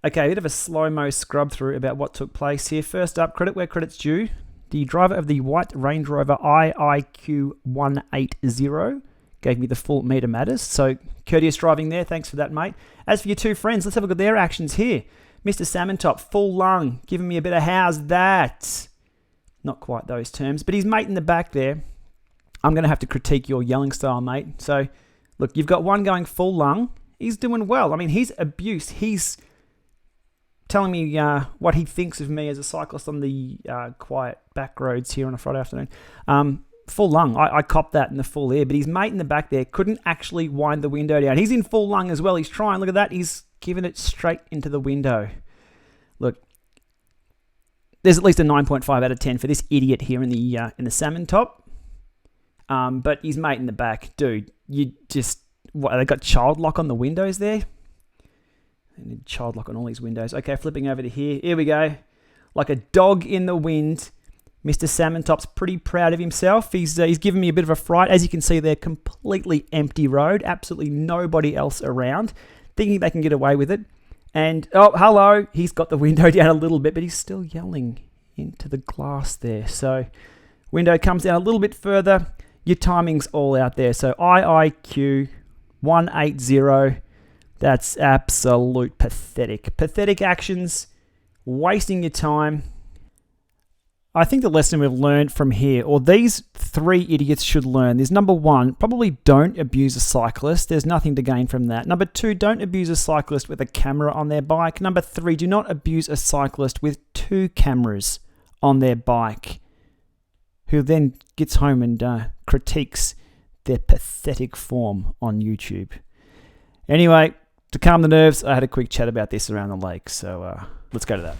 Okay, a bit of a slow-mo scrub through about what took place here. First up, credit where credit's due. The driver of the white Range Rover IIQ 180 gave me the full meter matters. So courteous driving there. Thanks for that, mate. As for your two friends, let's have a look at their actions here. Mr. Salmon Top, full lung, giving me a bit of how's that? Not quite those terms, but his mate in the back there. I'm going to have to critique your yelling style, mate. So, look, you've got one going full lung. He's doing well. I mean, he's abuse. He's telling me what he thinks of me as a cyclist on the quiet back roads here on a Friday afternoon. Full lung. I copped that in the full air, but his mate in the back there couldn't actually wind the window down. He's in full lung as well. He's trying. Look at that. He's giving it straight into the window. Look, there's at least a 9.5 out of 10 for this idiot here in the Salmon Top. But his mate in the back, dude, you just... What, they got child lock on the windows there? They need child lock on all these windows. Okay, flipping over to here. Here we go. Like a dog in the wind. Mr. Salmon Top's pretty proud of himself. He's given me a bit of a fright. As you can see, they're completely empty road. Absolutely nobody else around. Thinking they can get away with it. And, oh, hello. He's got the window down a little bit, but he's still yelling into the glass there. So, window comes down a little bit further. Your timing's all out there. So, IIQ 180. That's absolute pathetic. Pathetic actions, wasting your time. I think the lesson we've learned from here, or these three idiots should learn, is number one, probably don't abuse a cyclist. There's nothing to gain from that. Number two, don't abuse a cyclist with a camera on their bike. Number three, do not abuse a cyclist with two cameras on their bike, who then gets home and critiques their pathetic form on YouTube. Anyway, to calm the nerves, I had a quick chat about this around the lake, so let's go to that.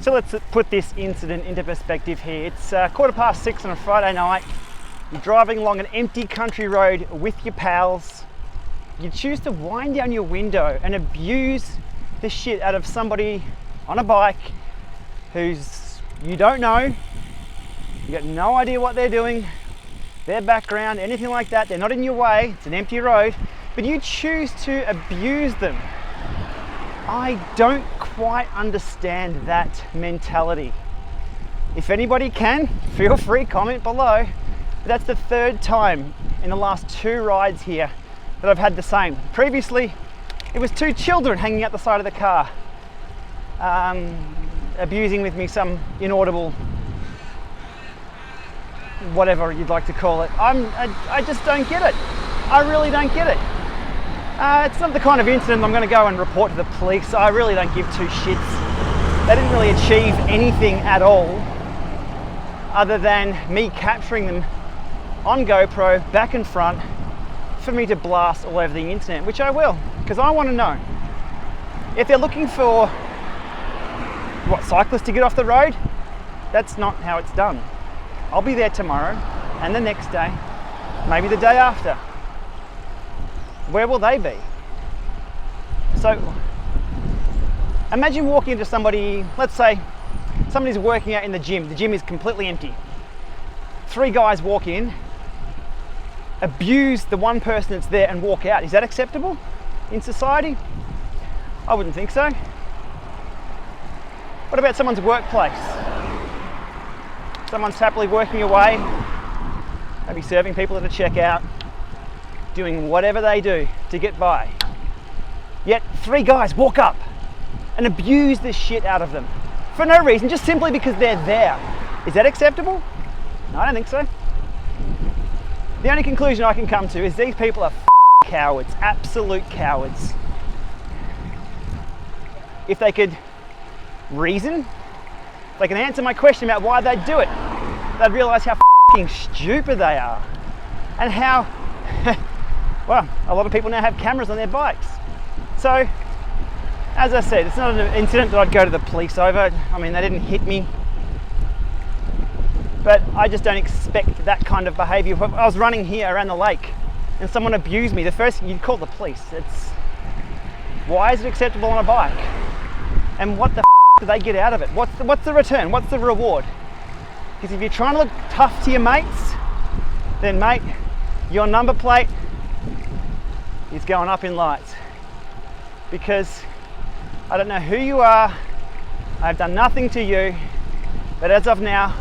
So let's put this incident into perspective here. It's 6:15 on a Friday night. You're driving along an empty country road with your pals. You choose to wind down your window and abuse the shit out of somebody on a bike who's you don't know. You got no idea what they're doing, their background, anything like that. They're not in your way. It's an empty road, but you choose to abuse them. I don't quite understand that mentality. If anybody can, feel free, comment below. But that's the third time in the last 2 rides here that I've had the same. Previously, it was 2 children hanging out the side of the car, abusing with me some inaudible, whatever you'd like to call it. I just don't get it. I really don't get it. It's not the kind of incident I'm going to go and report to the police. I really don't give 2 shits. They didn't really achieve anything at all other than me capturing them on GoPro back and front for me to blast all over the internet, which I will, because I want to know if they're looking for cyclists to get off the road. That's not how it's done. I'll be there tomorrow and the next day, maybe the day after. Where will they be? So imagine walking into somebody, let's say somebody's working out in the gym. The gym is completely empty. 3 guys walk in, abuse the one person that's there and walk out. Is that acceptable in society? I wouldn't think so. What about someone's workplace? Someone's happily working away, maybe serving people at a checkout, doing whatever they do to get by. Yet 3 guys walk up and abuse the shit out of them for no reason, just simply because they're there. Is that acceptable? No, I don't think so. The only conclusion I can come to is these people are cowards, absolute cowards. If they could reason, if they can answer my question about why they'd do it, they'd realise how stupid they are and how well, a lot of people now have cameras on their bikes. So, as I said, it's not an incident that I'd go to the police over. I mean, they didn't hit me. But I just don't expect that kind of behaviour. If I was running here around the lake and someone abused me, the first thing you'd call the police. Why is it acceptable on a bike? And what the do they get out of it? What's the return? What's the reward? Because if you're trying to look tough to your mates, then mate, your number plate is going up in lights, because I don't know who you are, I've done nothing to you, but as of now,